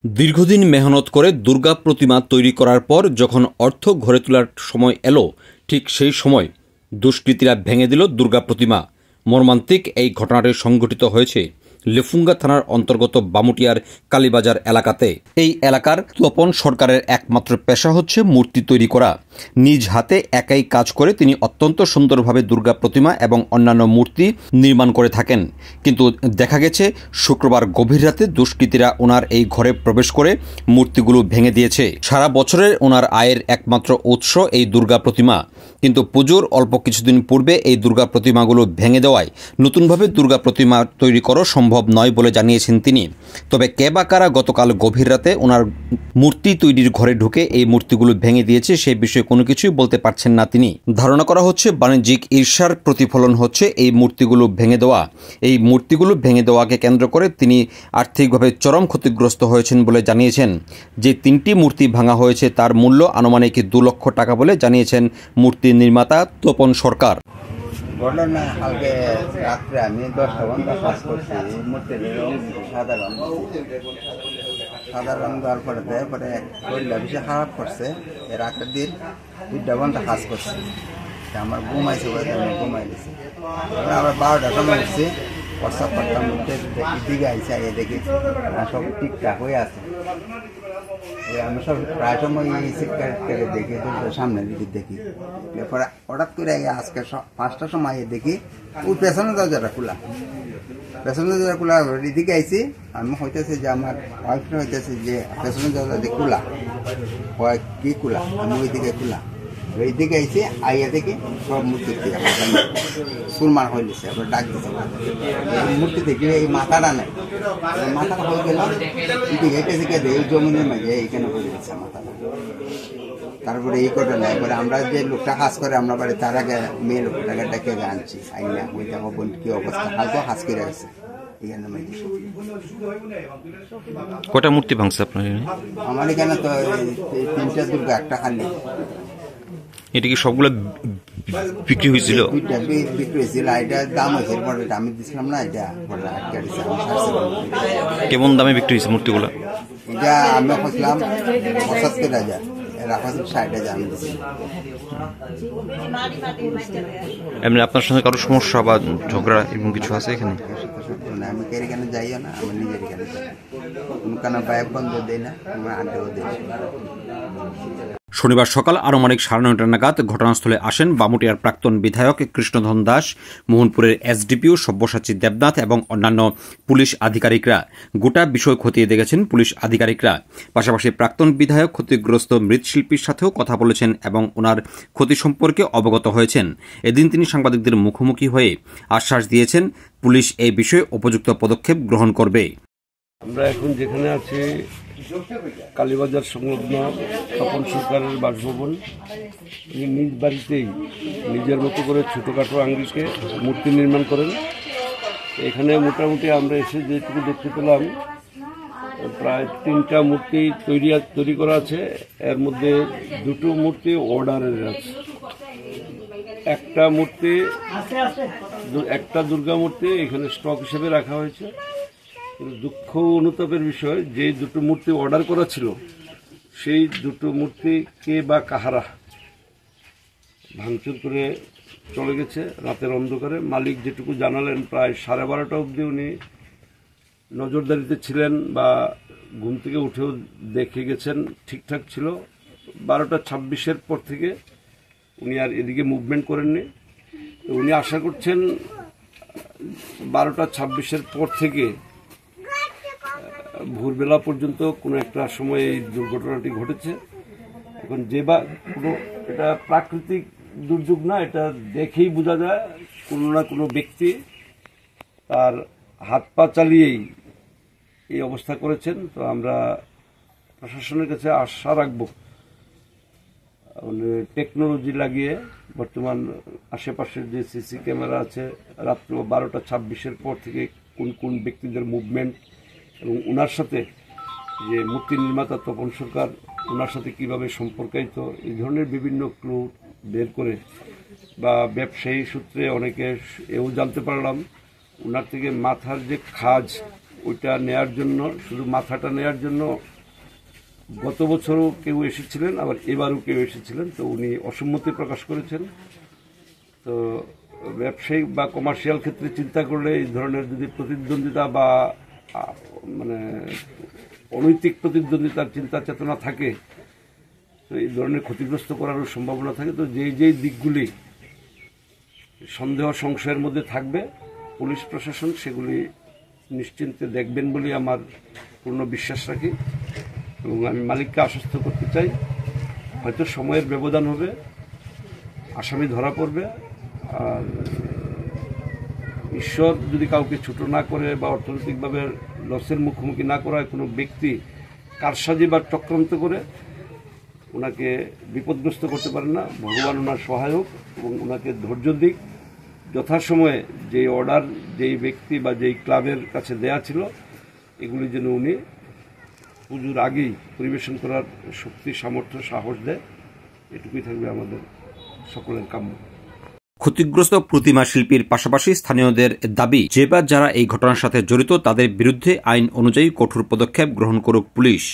দীর্ঘদিন মেহনত করে দুর্গা প্রতিমা তৈরি করার পর যখন অর্থ ঘরে তোলার সময় এলো, ঠিক সেই সময় দুষ্কৃতীরা ভেঙে দিল দুর্গা প্রতিমা। মর্মান্তিক এই ঘটনাটি সংঘটিত হয়েছে লেফুঙ্গা থানার অন্তর্গত বামুটিয়ার কালীবাজার এলাকাতে। এই এলাকার তপন সরকারের একমাত্র পেশা হচ্ছে মূর্তি তৈরি করা। নিজ হাতে একাই কাজ করে তিনি অত্যন্ত সুন্দরভাবে দুর্গা প্রতিমা এবং অন্যান্য মূর্তি নির্মাণ করে থাকেন। কিন্তু দেখা গেছে শুক্রবার গভীর রাতে দুষ্কৃতীরা ওনার এই ঘরে প্রবেশ করে মূর্তিগুলো ভেঙে দিয়েছে। সারা বছরের ওনার আয়ের একমাত্র উৎস এই দুর্গা প্রতিমা, কিন্তু পুজোর অল্প কিছুদিন পূর্বে এই দুর্গা প্রতিমাগুলো ভেঙে দেওয়ায় নতুনভাবে দুর্গা প্রতিমা তৈরি করা সম্ভব নয় বলে জানিয়েছেন তিনি। তবে কে বা কারা গতকাল গভীর রাতে ওনার মূর্তি তৈরির ঘরে ঢুকে এই মূর্তিগুলো ভেঙে দিয়েছে সে বিষয়ে কোনো কিছুই বলতে পারছেন না তিনি। ধারণা করা হচ্ছে বাণিজ্যিক ঈর্ষার প্রতিফলন হচ্ছে এই মূর্তিগুলো ভেঙে দেওয়া। এই মূর্তিগুলো ভেঙে দেওয়াকে কেন্দ্র করে তিনি আর্থিকভাবে চরম ক্ষতিগ্রস্ত হয়েছেন বলে জানিয়েছেন। যে 3টি মূর্তি ভাঙা হয়েছে তার মূল্য আনুমানিক 2 লক্ষ টাকা বলে জানিয়েছেন মূর্তি নির্মাতা তপন সরকার। ঘটনা কালকে রাত্রে আমি 10টা ঘন্টা কাজ করছি। মূর্তির রং সাদা রং দেওয়ার পরে শরীরটা বেশি খারাপ করছে। এর আগের দিন 2টা ঘন্টা কাজ করছি, আমার ঘুমাইছে বলে আমি ঘুমাই দিছি। আবার 12টার সময় উঠছি, প্রস্তাব করতাম দিকে আইসে আগে দেখি সব ঠিকঠাক হয়ে আছে। আমি সব প্রায় সময় কেটে দেখি সামনের দিকে দেখি। এরপরে হঠাৎ করে আজকে 5টার সময় দেখি ওই পেছনের দরজাটা খোলা, পেছনের দরজা খোলা। এদিকে আইসি আমি হইতেছে যে আমার ওয়াইফটা হইতেছে যে পেছনের দরজা খোলা, কি খোলা, আমি ওই দিকে খোলা। এইদিকে আইসি আইয়া দেখি সব মূর্তি সুরমার হয়ে গেছে। আবার ডাক দিচ্ছে মূর্তি দেখি এই মাথাটা নেই, মাথাটা হয়ে গেল কিন্তু হেঁটে থেকে এই জমিনের মাঝে এইখানে হয়ে গেছে মাথাটা। তারপরে এই কথা নাই, এবারে আমরা যে লোকটা কাজ করে আমরা বাড়ি তার আগে মেয়ে লোকটাকে ডেকে আনছি, আইনা ওই দেখো বোন কি অবস্থা, হালকা হাস করে গেছে। কটা মূর্তি ভাঙছে আপনার? আমার এখানে তো 3টা দুর্গা, একটা খালি। এটা কি সবগুলো বিক্রি হয়েছিল? বিক্রি হয়েছিল, এটার দাম হয়েছে আমি দিছিলাম না, এটা কেমন দামে বিক্রি হয়েছে মূর্তিগুলো? এটা আমি খুঁজলাম 75,000, এরা খুঁজলাম 60,000 আমি দিচ্ছি। এমনি আপনার সঙ্গে কারো সমস্যা বা ঝগড়া এবং কিছু আছে এখানে? আমি এখানে যাইও না, আমার নিজের এখানে কোনো বাইক বন্ধ দেয় না, আমার আড্ডাও দেয়। শনিবার সকাল আনুমানিক 9:30 নাগাদ ঘটনাস্থলে আসেন বামুটিয়ার প্রাক্তন বিধায়ক কৃষ্ণধন দাস, মোহনপুরের এসডিপিও সব্যসাচী দেবনাথ এবং অন্যান্য পুলিশ আধিকারিকরা। গোটা বিষয় খতিয়ে দেখেছেন পুলিশ আধিকারিকরা। পাশাপাশি প্রাক্তন বিধায়ক ক্ষতিগ্রস্ত মৃৎশিল্পীর সাথেও কথা বলেছেন এবং ওনার ক্ষতি সম্পর্কে অবগত হয়েছেন। এদিন তিনি সাংবাদিকদের মুখোমুখি হয়ে আশ্বাস দিয়েছেন পুলিশ এই বিষয়ে উপযুক্ত পদক্ষেপ গ্রহণ করবে। আমরা এখন যেখানে আছি কালীবাজার সংলগ্ন তপন সরকারের বাসভবন। তিনি নিজ বাড়িতেই নিজের মতো করে ছোটোখাটো আঙ্গিকে মূর্তি নির্মাণ করেন। এখানে মোটামুটি আমরা এসে যেটুকু দেখতে পেলাম প্রায় 3টা মূর্তি তৈরি করা আছে। এর মধ্যে 2টো মূর্তি অর্ডারের আছে। একটা দুর্গা মূর্তি এখানে স্টক হিসেবে রাখা হয়েছে। দুঃখ অনুতাপের বিষয়, যে 2টো মূর্তি অর্ডার করা ছিল সেই 2টো মূর্তি কে বা কাহারা ভাঙচুর করে চলে গেছে রাতের অন্ধকারে। মালিক যেটুকু জানালেন প্রায় 12:30 অবধি উনি নজরদারিতে ছিলেন বা ঘুম থেকে উঠেও দেখে গেছেন ঠিকঠাক ছিল। 12:26 পর থেকে উনি আর এদিকে মুভমেন্ট করেননি। উনি আশা করছেন 12:26 পর থেকে ভোরবেলা পর্যন্ত কোনো একটা সময় এই দুর্ঘটনাটি ঘটেছে। এখন এটা প্রাকৃতিক দুর্যোগ না, এটা দেখেই বোঝা যায় কোনো না কোনো ব্যক্তি তার হাত পা চালিয়েই এই অবস্থা করেছেন। তো আমরা প্রশাসনের কাছে আশা রাখব টেকনোলজি লাগিয়ে বর্তমান আশেপাশের যে সিসি ক্যামেরা আছে রাত্র 12:26 পর থেকে কোন কোন ব্যক্তিদের মুভমেন্ট এবং ওনার সাথে যে মূর্তি নির্মাতা তপন সরকার ওনার সাথে কীভাবে সম্পর্কিত এই ধরনের বিভিন্ন ক্লু বের করে বা ব্যবসায়ী সূত্রে অনেকে এও জানতে পারলাম ওনার থেকে মাথার যে খাজ ওইটা নেয়ার জন্য, শুধু মাথাটা নেয়ার জন্য গত বছরও কেউ এসেছিলেন, আবার এবারও কেউ এসেছিলেন। তো উনি অসম্মতি প্রকাশ করেছেন। তো ব্যবসায়িক বা কমার্শিয়াল ক্ষেত্রে চিন্তা করলে এই ধরনের যদি প্রতিদ্বন্দ্বিতা বা মানে অনৈতিক প্রতিদ্বন্দ্বিতার চিন্তা চেতনা থাকে, তো এই ধরনের ক্ষতিগ্রস্ত করারও সম্ভাবনা থাকে। তো যেই দিকগুলি সন্দেহ সংশয়ের মধ্যে থাকবে, পুলিশ প্রশাসন সেগুলি নিশ্চিন্তে দেখবেন বলে আমার পূর্ণ বিশ্বাস রাখি। এবং আমি মালিককে আশ্বস্ত করতে চাই, হয়তো সময়ের ব্যবধান হবে, আসামি ধরা পড়বে। আর ঈশ্বর যদি কাউকে ছোট না করে বা অর্থনৈতিকভাবে লসের মুখোমুখি না করায় কোনো ব্যক্তি কারসাজি বা চক্রান্ত করে ওনাকে বিপদগ্রস্ত করতে পারেন না। ভগবান ওনার সহায়ক এবং ওনাকে ধৈর্য দিক। যথাসময়ে যে অর্ডার যেই ব্যক্তি বা যেই ক্লাবের কাছে দেয়া ছিল, এগুলি যেন উনি পুজোর আগেই পরিবেশন করার শক্তি, সামর্থ্য, সাহস দেয়, এটুকুই থাকবে আমাদের সকলের কাম্য। ক্ষতিগ্রস্ত প্রতিমা শিল্পীর পাশাপাশি স্থানীয়দের দাবি, যে বা যারা এই ঘটনার সাথে জড়িত তাদের বিরুদ্ধে আইন অনুযায়ী কঠোর পদক্ষেপ গ্রহণ করুক পুলিশ।